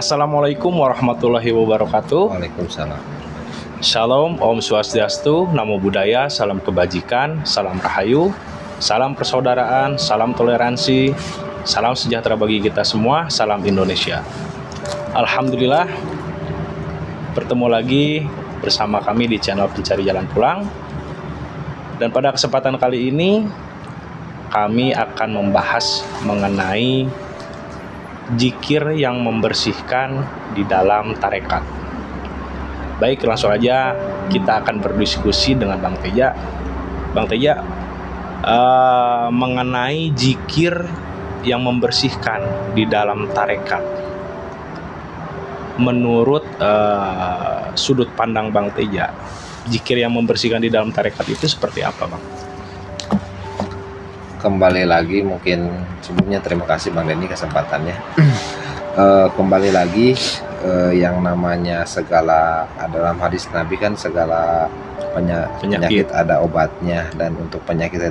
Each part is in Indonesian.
Assalamualaikum warahmatullahi wabarakatuh. Waalaikumsalam. Shalom, Om Swastiastu, Namo Buddhaya, salam kebajikan, salam rahayu, salam persaudaraan, salam toleransi, salam sejahtera bagi kita semua, salam Indonesia. Alhamdulillah, bertemu lagi bersama kami di channel Pencari Jalan Pulang. Dan pada kesempatan kali ini, kami akan membahas mengenai zikir yang membersihkan di dalam tarekat. Baik, langsung aja kita akan berdiskusi dengan Bang Teja. Bang Teja, mengenai zikir yang membersihkan di dalam tarekat. Menurut sudut pandang Bang Teja, zikir yang membersihkan di dalam tarekat itu seperti apa, Bang? Kembali lagi, mungkin sebelumnya terima kasih Bang Denny kesempatannya. Kembali lagi, yang namanya segala, dalam hadis Nabi kan segala penyakit ada obatnya, dan untuk penyakit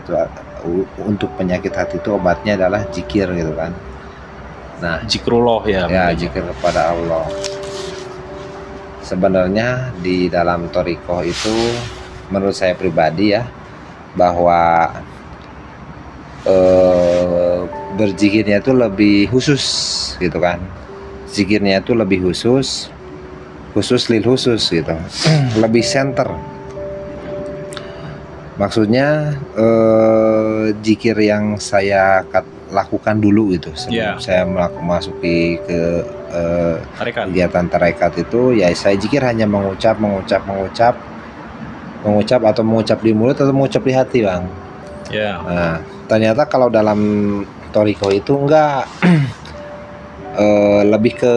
hati itu obatnya adalah zikir gitu kan. Nah, Zikrullah ya, zikir kepada Allah. Sebenarnya di dalam thariqah itu, menurut saya pribadi ya, bahwa berzikirnya itu lebih khusus gitu kan. Zikirnya itu lebih khusus lil khusus gitu. Lebih center. Maksudnya zikir yang saya lakukan dulu gitu sebelum saya masuki ke kegiatan tarekat itu, ya saya zikir hanya mengucap atau mengucap di mulut atau mengucap di hati, Bang. Nah, ternyata kalau dalam thariqah itu enggak, lebih ke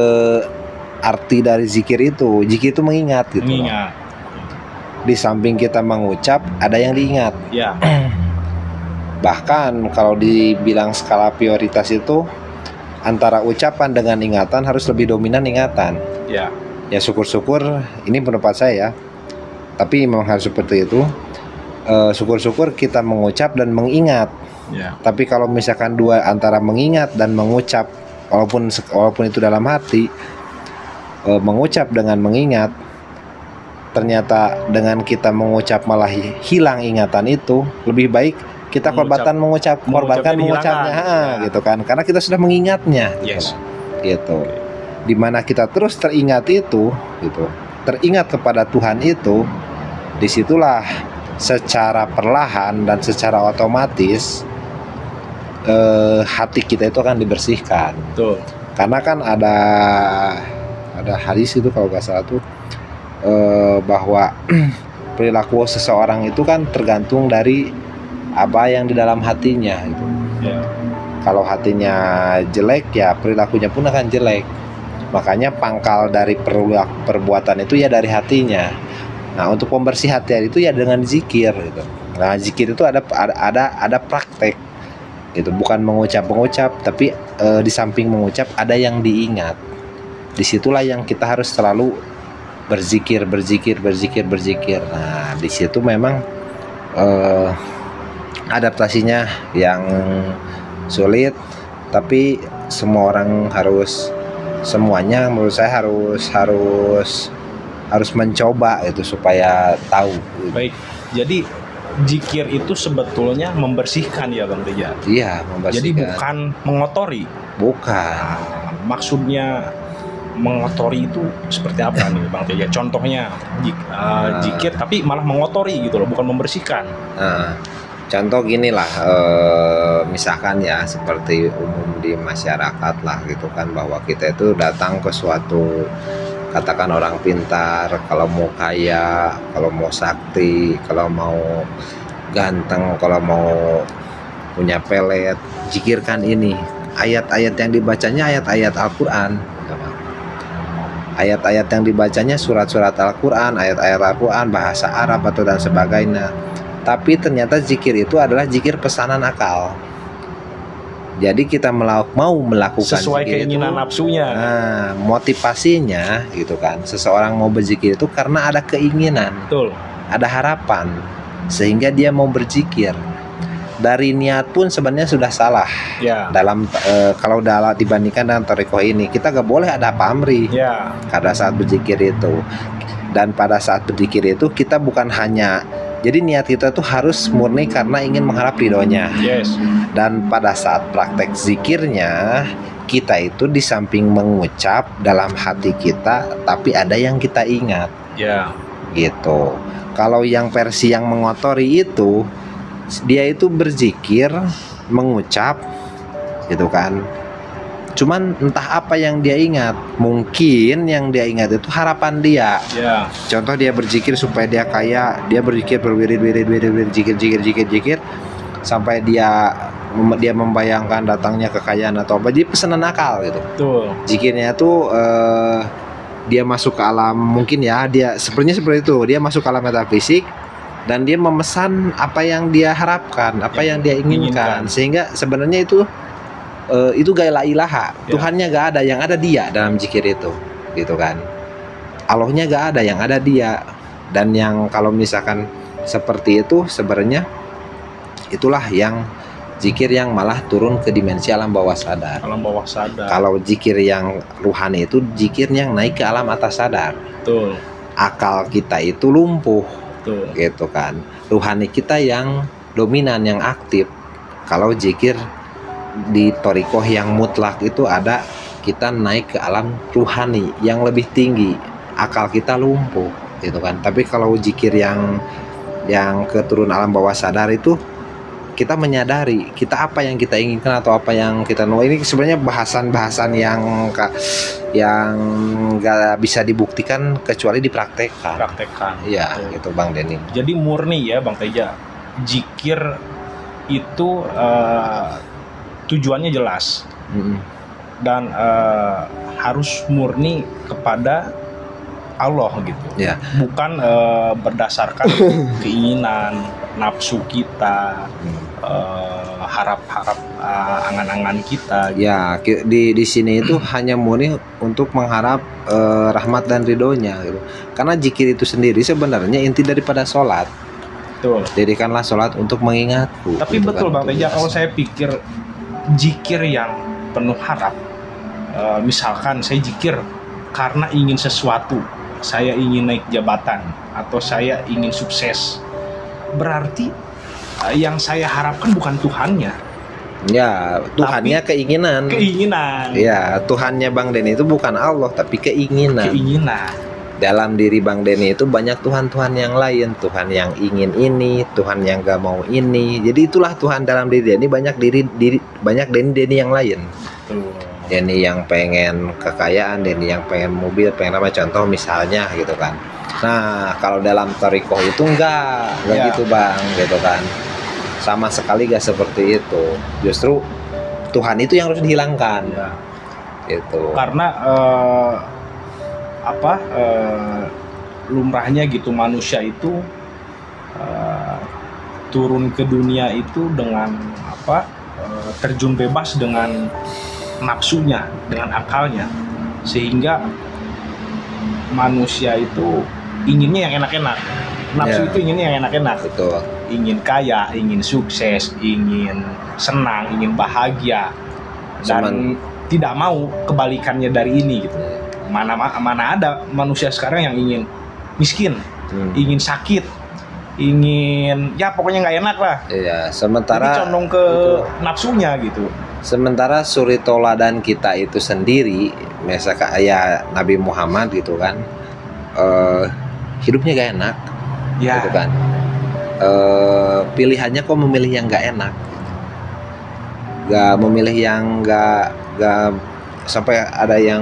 arti dari zikir itu. Zikir itu mengingat gitu. Di samping kita mengucap, ada yang diingat. Bahkan kalau dibilang skala prioritas itu, antara ucapan dengan ingatan harus lebih dominan ingatan. Ya syukur-syukur, ini pendapat saya, tapi memang harus seperti itu. Syukur-syukur kita mengucap dan mengingat. Tapi kalau misalkan dua, antara mengingat dan mengucap, walaupun itu dalam hati, mengucap dengan mengingat, ternyata dengan kita mengucap malah hilang ingatan itu, lebih baik kita korbankan mengucapnya, gitu kan, karena kita sudah mengingatnya, gitu. Dimana kita terus teringat itu, gitu, teringat kepada Tuhan itu, disitulah secara perlahan dan secara otomatis hati kita itu akan dibersihkan. Betul. Karena kan ada hadis itu kalau nggak salah tuh, bahwa perilaku seseorang itu kan tergantung dari apa yang di dalam hatinya gitu. Kalau hatinya jelek, ya perilakunya pun akan jelek. Makanya pangkal dari perbuatan itu ya dari hatinya. Nah, untuk pembersih hati itu ya dengan zikir gitu. Nah, zikir itu ada praktek gitu, bukan mengucap, tapi di samping mengucap ada yang diingat. Disitulah yang kita harus selalu berzikir. Nah, di situ memang adaptasinya yang sulit, tapi semuanya menurut saya harus mencoba itu supaya tahu. Baik, jadi zikir itu sebetulnya membersihkan ya, Bang Teja? Iya, membersihkan. Jadi bukan mengotori? Bukan. Maksudnya mengotori itu seperti apa nih, Bang Teja? Contohnya zikir tapi malah mengotori gitu loh, bukan membersihkan. Contoh gini lah, misalkan ya seperti umum di masyarakat lah gitu kan, bahwa kita itu datang ke suatu, katakan orang pintar, kalau mau kaya, kalau mau sakti, kalau mau ganteng, kalau mau punya pelet, zikirkan ini. Ayat-ayat yang dibacanya ayat-ayat Al-Quran. Ayat-ayat yang dibacanya surat-surat Al-Quran, ayat-ayat Al-Quran, bahasa Arab atau dan sebagainya. Tapi ternyata zikir itu adalah zikir pesanan akal. Jadi kita mau melakukan sesuai keinginan nafsunya. Nah, motivasinya gitu kan, seseorang mau berzikir itu karena ada keinginan, betul, ada harapan, sehingga dia mau berzikir. dari niat pun sebenarnya sudah salah. Dalam kalau dibandingkan dengan thariqah ini, kita gak boleh ada pamrih pada saat berzikir itu. Dan pada saat berzikir itu kita bukan hanya, jadi niat kita tuh harus murni karena ingin mengharap ridhonya. Dan pada saat praktek zikirnya, kita itu di samping mengucap dalam hati kita, tapi ada yang kita ingat. Gitu. Kalau yang versi yang mengotori itu, dia itu berzikir, mengucap, gitu kan. Cuman entah apa yang dia ingat. Mungkin yang dia ingat itu harapan dia. Contoh dia berzikir supaya dia kaya, dia berzikir berwirid, zikir, sampai dia membayangkan datangnya kekayaan atau apa, dia pesanan akal gitu. Zikirnya tuh dia masuk ke alam, mungkin ya, dia sepertinya seperti itu, dia masuk ke alam metafisik dan dia memesan apa yang dia harapkan, apa yang dia inginkan. Sehingga sebenarnya itu gak la ilaha, Tuhannya gak ada, yang ada dia dalam zikir itu, gitu kan. Allahnya gak ada, yang ada dia. Dan yang kalau misalkan seperti itu, sebenarnya itulah yang zikir yang malah turun ke dimensi alam bawah sadar. Kalau zikir yang ruhani itu zikir yang naik ke alam atas sadar. Akal kita itu lumpuh, gitu kan. Ruhani kita yang dominan, yang aktif. Kalau zikir di thariqah yang mutlak itu ada, kita naik ke alam ruhani yang lebih tinggi, akal kita lumpuh, gitu kan. Tapi kalau zikir yang keturun alam bawah sadar itu, kita menyadari kita apa yang kita inginkan atau apa yang kita mau. Ini sebenarnya bahasan-bahasan yang nggak bisa dibuktikan kecuali dipraktekkan. Iya, gitu Bang Denny. Jadi murni ya Bang Teja, zikir itu tujuannya jelas dan harus murni kepada Allah gitu. Bukan berdasarkan keinginan, nafsu kita, harap-harap, angan-angan kita gitu. Ya, di sini itu hanya murni untuk mengharap rahmat dan ridhonya gitu. Karena zikir itu sendiri sebenarnya inti daripada sholat. Dirikanlah sholat untuk mengingatku. Tapi gitu betul kan, Bang Teja, kalau saya pikir zikir yang penuh harap, misalkan saya zikir karena ingin sesuatu, saya ingin naik jabatan atau saya ingin sukses, berarti yang saya harapkan bukan Tuhannya. Ya, Tuhannya keinginan. Ya, Tuhannya Bang Denny itu bukan Allah, tapi keinginan. Dalam diri Bang Denny itu banyak Tuhan-Tuhan yang lain, Tuhan yang ingin ini, Tuhan yang gak mau ini. Jadi itulah Tuhan dalam diri Denny, banyak banyak Denny yang lain. Denny yang pengen kekayaan, Denny yang pengen mobil, pengen apa, contoh misalnya gitu kan. Nah, kalau dalam thariqah itu enggak gitu Bang, gitu kan. Sama sekali gak seperti itu. Justru Tuhan itu yang harus dihilangkan. Gitu. Karena lumrahnya gitu, manusia itu turun ke dunia itu dengan terjun bebas dengan nafsunya, dengan akalnya, sehingga manusia itu inginnya yang enak-enak. Nafsu itu inginnya yang enak-enak. Betul. Ingin kaya, ingin sukses, ingin senang, ingin bahagia, dan tidak mau kebalikannya dari ini gitu. Mana ada manusia sekarang yang ingin miskin, ingin sakit, ingin ya pokoknya nggak enak lah. Iya, sementara jadi condong ke nafsunya gitu. Sementara suri toladan kita itu sendiri, misalkan ya Nabi Muhammad gitu kan, hidupnya gak enak, gitu kan. Pilihannya kok memilih yang gak enak, gak memilih yang gak sampai ada yang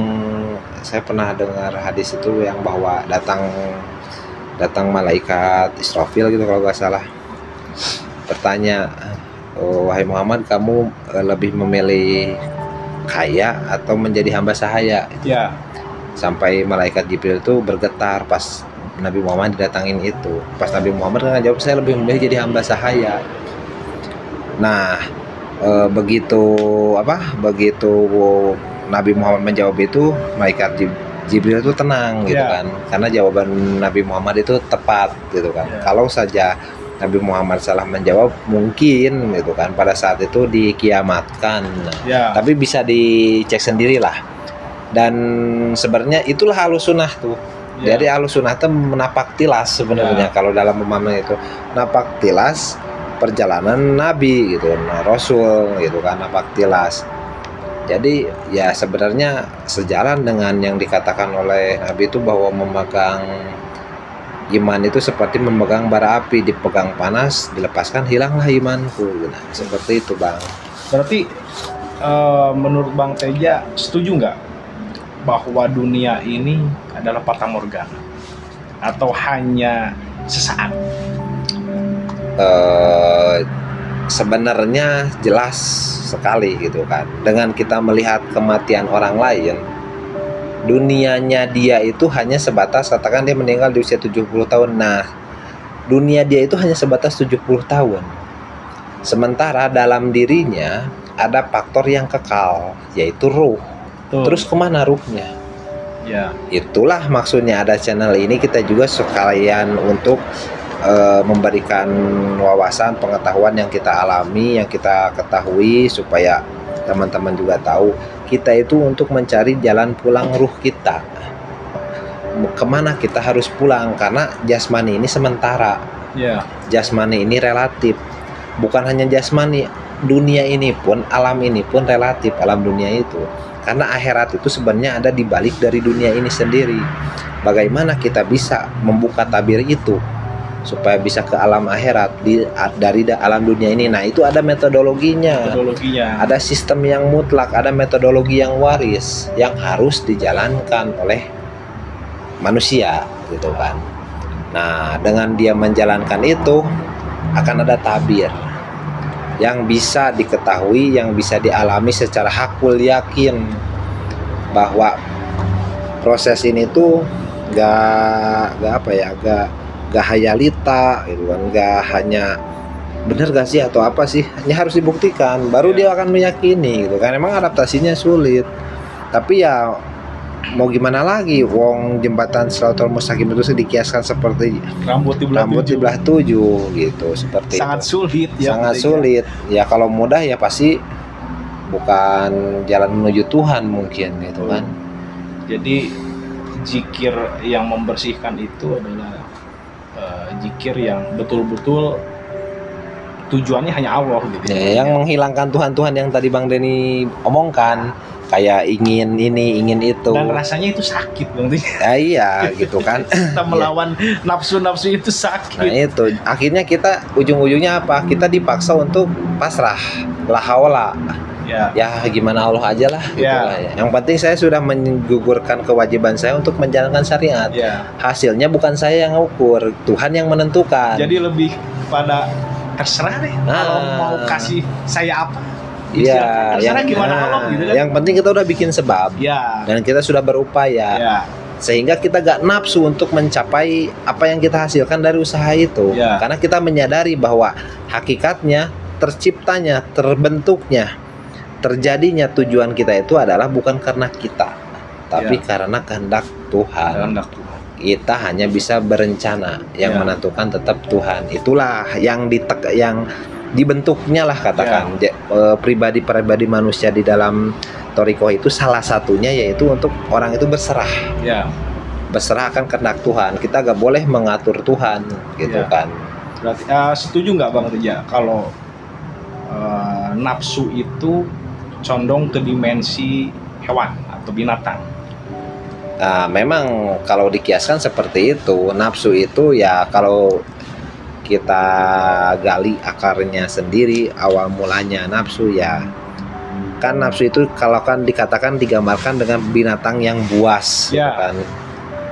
saya pernah dengar hadis itu yang bahwa datang malaikat Israfil gitu kalau gak salah, bertanya, wahai Muhammad, kamu lebih memilih kaya atau menjadi hamba sahaya? Sampai malaikat Jibril itu bergetar pas Nabi Muhammad didatangin itu. Pas Nabi Muhammad kan jawab, saya lebih memilih jadi hamba sahaya. Nah, begitu Nabi Muhammad menjawab itu, malaikat Jibril itu tenang gitu kan, karena jawaban Nabi Muhammad itu tepat gitu kan. Kalau saja Nabi Muhammad salah menjawab, mungkin gitu kan pada saat itu dikiamatkan. Tapi bisa dicek sendirilah. Dan sebenarnya itulah Ahlussunnah tuh. Jadi Ahlussunnah itu menapak tilas sebenarnya kalau dalam pemahaman itu, napak tilas perjalanan Nabi gitu, Rasul gitu kan, napak tilas. Jadi ya sebenarnya sejalan dengan yang dikatakan oleh Nabi itu bahwa memegang iman itu seperti memegang bara api, dipegang panas, dilepaskan hilanglah imanku. Nah, seperti itu Bang. Berarti menurut Bang Teja setuju nggak bahwa dunia ini adalah fata morgana atau hanya sesaat? Sebenarnya jelas sekali gitu kan. Dengan kita melihat kematian orang lain, dunianya dia itu hanya sebatas, katakan dia meninggal di usia 70 tahun. Nah, dunia dia itu hanya sebatas 70 tahun. Sementara dalam dirinya ada faktor yang kekal, yaitu ruh. Terus kemana ruhnya? Itulah maksudnya ada channel ini, kita juga sekalian untuk memberikan wawasan, pengetahuan yang kita alami, yang kita ketahui, supaya teman-teman juga tahu kita itu untuk mencari jalan pulang ruh kita. Kemana kita harus pulang, karena jasmani ini sementara. Jasmani ini relatif. Bukan hanya jasmani, dunia ini pun, alam ini pun relatif, alam dunia itu. Karena akhirat itu sebenarnya ada di balik dari dunia ini sendiri. Bagaimana kita bisa membuka tabir itu supaya bisa ke alam akhirat dari alam dunia ini? Nah, itu ada metodologinya. Ada sistem yang mutlak, ada metodologi yang waris yang harus dijalankan oleh manusia gitu kan. Nah, dengan dia menjalankan itu akan ada tabir yang bisa diketahui, yang bisa dialami secara hakul yakin bahwa proses ini tuh gak hayalita gitu kan, gak hanya bener gak sih atau apa sih, hanya harus dibuktikan baru dia akan meyakini gitu kan. Emang adaptasinya sulit, tapi ya mau gimana lagi, wong jembatan Shiratal Mustaqim itu dikiaskan seperti rambut di belah tujuh gitu, seperti sangat itu. Sulit ya, sangat sulit ya. Kalau mudah ya pasti bukan jalan menuju Tuhan mungkin gitu kan. Jadi zikir yang membersihkan itu adalah zikir yang betul-betul tujuannya hanya Allah gitu ya, yang menghilangkan Tuhan yang tadi Bang Denny omongkan, kayak ingin ini, ingin itu. Dan rasanya itu sakit Bang. Ya, iya gitu kan. Kita melawan nafsu-nafsu itu sakit. Nah itu, akhirnya kita ujung-ujungnya apa? Kita dipaksa untuk pasrah, la haula. Ya gimana Allah aja lah gitu lah, ya. Yang penting saya sudah menggugurkan kewajiban saya untuk menjalankan syariat. Hasilnya bukan saya yang ukur, Tuhan yang menentukan. Jadi lebih pada terserah deh kalau mau kasih saya apa. Iya, gimana Allah gitu kan. Yang penting kita udah bikin sebab, dan kita sudah berupaya, sehingga kita gak nafsu untuk mencapai apa yang kita hasilkan dari usaha itu, karena kita menyadari bahwa hakikatnya, terciptanya, terbentuknya, terjadinya tujuan kita itu adalah bukan karena kita, tapi karena kehendak Tuhan. Kita hanya bisa berencana, yang menentukan tetap Tuhan. Itulah yang dibentuknya lah katakan pribadi manusia di dalam Thariqah itu, salah satunya yaitu untuk orang itu berserah, berserah akan kehendak Tuhan. Kita gak boleh mengatur Tuhan gitu kan. Berarti setuju nggak Bang Teja kalau nafsu itu condong ke dimensi hewan atau binatang? Nah, memang kalau dikiaskan seperti itu, nafsu itu ya kalau kita gali akarnya sendiri, awal mulanya nafsu ya kan, nafsu itu kalau kan dikatakan digambarkan dengan binatang yang buas gitu kan.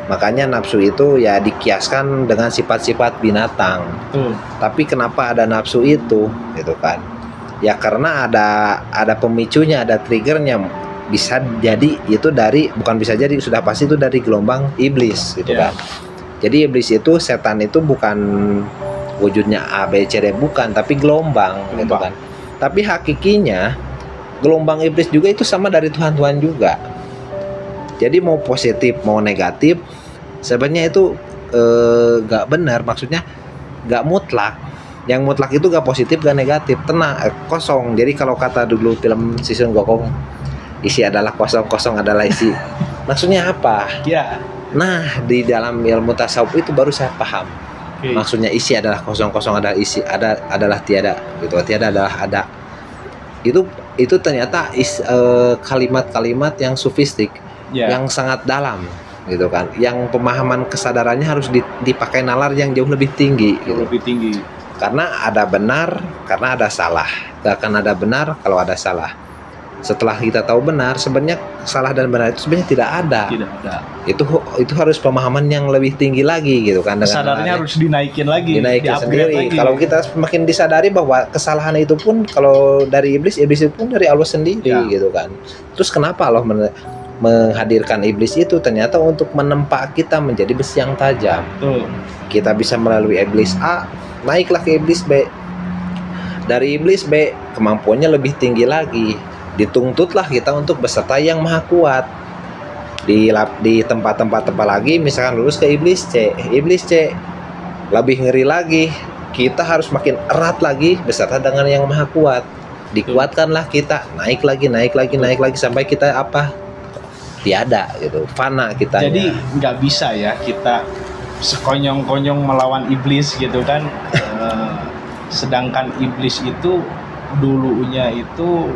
Makanya nafsu itu ya dikiaskan dengan sifat-sifat binatang. Tapi kenapa ada nafsu itu gitu kan? Ya karena ada pemicunya, ada triggernya. Bisa jadi itu dari, bukan bisa jadi, sudah pasti itu dari gelombang iblis gitu kan. Jadi iblis itu, setan itu bukan wujudnya A, B, C, D, bukan, tapi gelombang gitu kan. Tapi hakikinya gelombang iblis juga itu sama dari Tuhan juga. Jadi mau positif mau negatif sebenarnya itu gak benar, maksudnya gak mutlak. Yang mutlak itu gak positif gak negatif, tenang, kosong. Jadi kalau kata dulu film Sisun Gokong, isi adalah kosong, kosong adalah isi. Maksudnya apa? Ya. Nah, di dalam ilmu tasawuf itu baru saya paham. Maksudnya isi adalah kosong, kosong adalah isi, ada adalah tiada, gitu. Tiada adalah ada. Itu ternyata kalimat-kalimat yang sufistik, yang sangat dalam, gitu kan. Yang pemahaman kesadarannya harus dipakai nalar yang jauh lebih tinggi, gitu. Lebih tinggi. Karena ada benar, karena ada salah. Gak akan ada benar kalau ada salah. Setelah kita tahu benar, sebenarnya salah dan benar itu sebenarnya tidak ada. Tidak ada. Itu harus pemahaman yang lebih tinggi lagi, gitu kan. Kesadarannya harus dinaikin lagi. Dinaikin sendiri. Lagi. Kalau kita semakin disadari bahwa kesalahan itu pun kalau dari iblis itu pun dari Allah sendiri, gitu kan. Terus kenapa Allah menghadirkan iblis itu? Ternyata untuk menempa kita menjadi besi yang tajam. Kita bisa melalui iblis A, naiklah ke iblis B. Dari iblis B, kemampuannya lebih tinggi lagi. Dituntutlah kita untuk beserta yang maha kuat. Di tempat-tempat lagi, misalkan lulus ke iblis C. Iblis C lebih ngeri lagi. Kita harus makin erat lagi beserta dengan yang maha kuat. Dikuatkanlah kita, naik lagi sampai kita apa? Tiada, gitu. Fana kita. Jadi nggak bisa ya kita sekonyong-konyong melawan iblis, gitu kan. Sedangkan iblis itu dulunya itu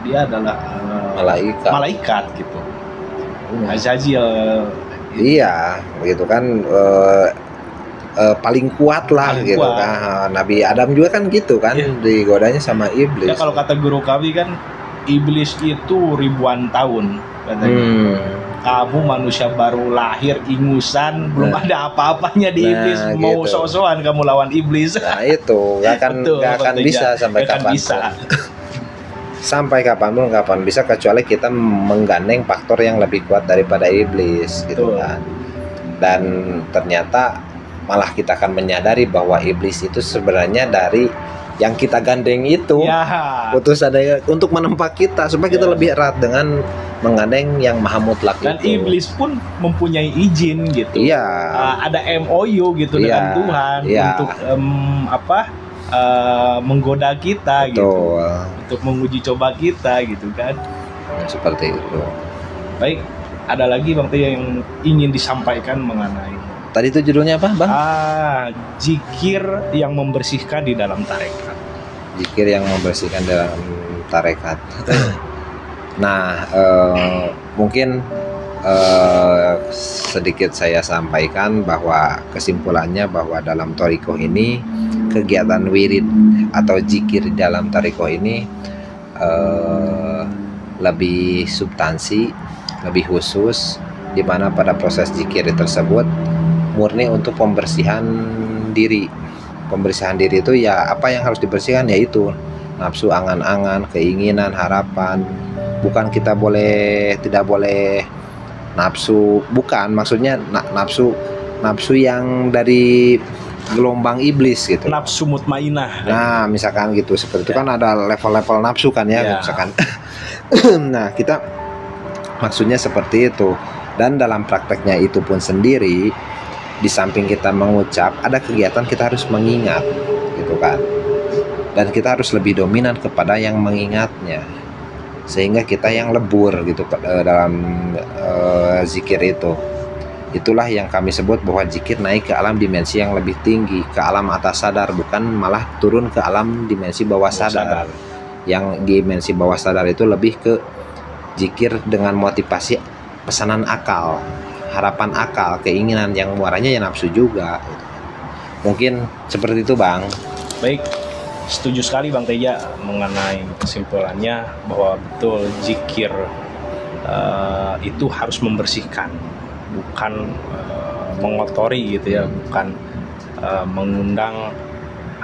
dia adalah malaikat gitu. Azazil. Iya, gitu kan, paling kuat lah, paling gitu kuat. Kan. Nabi Adam juga kan gitu kan, digodanya sama iblis. Ya, kalau kata guru kami kan, iblis itu ribuan tahun katanya. Kamu manusia baru lahir, ingusan, belum ada apa-apanya di iblis. Mau gitu. Sok-sokan kamu lawan iblis. Nah itu gak akan bisa sampai kapan. Sampai kapanpun bisa, kecuali kita menggandeng faktor yang lebih kuat daripada iblis, gitu kan. Dan ternyata malah kita akan menyadari bahwa iblis itu sebenarnya dari yang kita gandeng itu utusan untuk menempa kita supaya kita lebih erat dengan menggandeng yang maha mutlak. Dan itu. Iblis pun mempunyai izin gitu. Ada MOU gitu dengan Tuhan untuk menggoda kita. Betul. Gitu, untuk menguji coba kita, gitu kan. Seperti itu. Baik, ada lagi Bang Teja yang ingin disampaikan mengenai tadi itu judulnya apa, Bang? Zikir yang membersihkan di dalam tarekat. Zikir yang membersihkan dalam tarekat. Nah, mungkin sedikit saya sampaikan bahwa kesimpulannya bahwa dalam thariqah ini, kegiatan wirid atau zikir dalam thariqah ini lebih substansi, lebih khusus, di mana pada proses zikir tersebut murni untuk pembersihan diri. Pembersihan diri itu ya apa yang harus dibersihkan, yaitu nafsu, angan-angan, keinginan, harapan. Bukan kita tidak boleh nafsu, bukan, maksudnya nafsu yang dari gelombang iblis gitu. Nafsu mutmainah. Nah, misalkan gitu, seperti itu kan ada level-level nafsu kan ya, misalkan. Nah, kita maksudnya seperti itu. Dan dalam prakteknya itu pun sendiri, di samping kita mengucap, ada kegiatan kita harus mengingat, gitu kan. Dan kita harus lebih dominan kepada yang mengingatnya, sehingga kita yang lebur gitu dalam zikir itu. Itulah yang kami sebut bahwa zikir naik ke alam dimensi yang lebih tinggi, ke alam atas sadar, bukan malah turun ke alam dimensi bawah sadar. Yang dimensi bawah sadar itu lebih ke zikir dengan motivasi pesanan akal, harapan akal, keinginan yang muaranya ya nafsu juga. Mungkin seperti itu, Bang. Baik, setuju sekali Bang Teja mengenai kesimpulannya bahwa betul zikir itu harus membersihkan, bukan mengotori gitu ya, bukan mengundang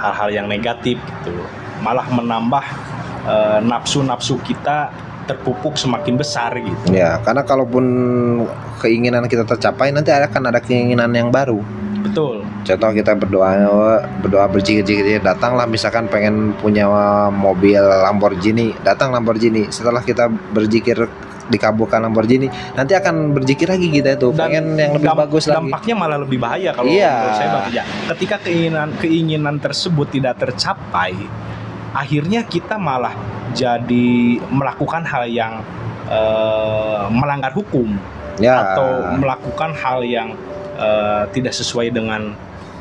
hal-hal yang negatif gitu, malah menambah nafsu-nafsu kita terpupuk semakin besar gitu. Ya, karena kalaupun keinginan kita tercapai, nanti akan ada keinginan yang baru. Betul. Contoh kita berdoa berzikir-zikir, datanglah misalkan pengen punya mobil Lamborghini, datang Lamborghini. Setelah kita berzikir dikabulkan Lamborghini, nanti akan berzikir lagi kita itu pengen yang lebih bagus lagi. Dampaknya malah lebih bahaya kalau menurut saya Bang. Ya, ketika keinginan tersebut tidak tercapai, akhirnya kita malah jadi melakukan hal yang melanggar hukum atau melakukan hal yang tidak sesuai dengan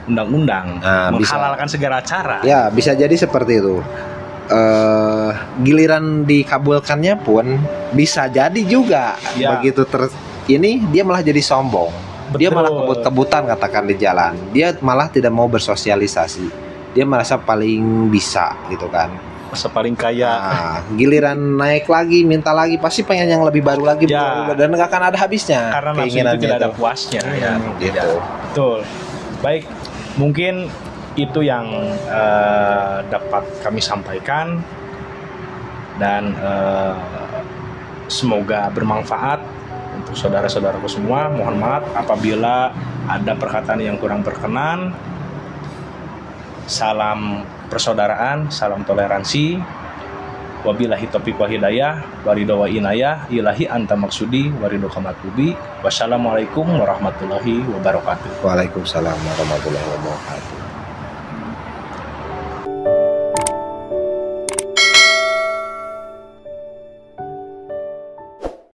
undang-undang, menghalalkan segala cara. Ya, bisa jadi seperti itu. Giliran dikabulkannya pun bisa jadi juga begitu ini dia malah jadi sombong. Betul. Dia malah kebut-kebutan katakan di jalan. Dia malah tidak mau bersosialisasi. Dia merasa paling bisa gitu kan. Merasa paling kaya. Giliran naik lagi, minta lagi, pasti pengen yang lebih baru lagi dan nggak akan ada habisnya. Karena nafsu itu tidak ada puasnya gitu. Betul. Baik, mungkin itu yang dapat kami sampaikan dan semoga bermanfaat untuk saudara-saudaraku semua. Mohon maaf apabila ada perkataan yang kurang berkenan. Salam persaudaraan, salam toleransi. Wabillahi taufiq wa hidayah, waridho wa inayah, ilahi anta maksudi, waridho kamatlubi. Wassalamualaikum warahmatullahi wabarakatuh. Waalaikumsalam warahmatullahi wabarakatuh.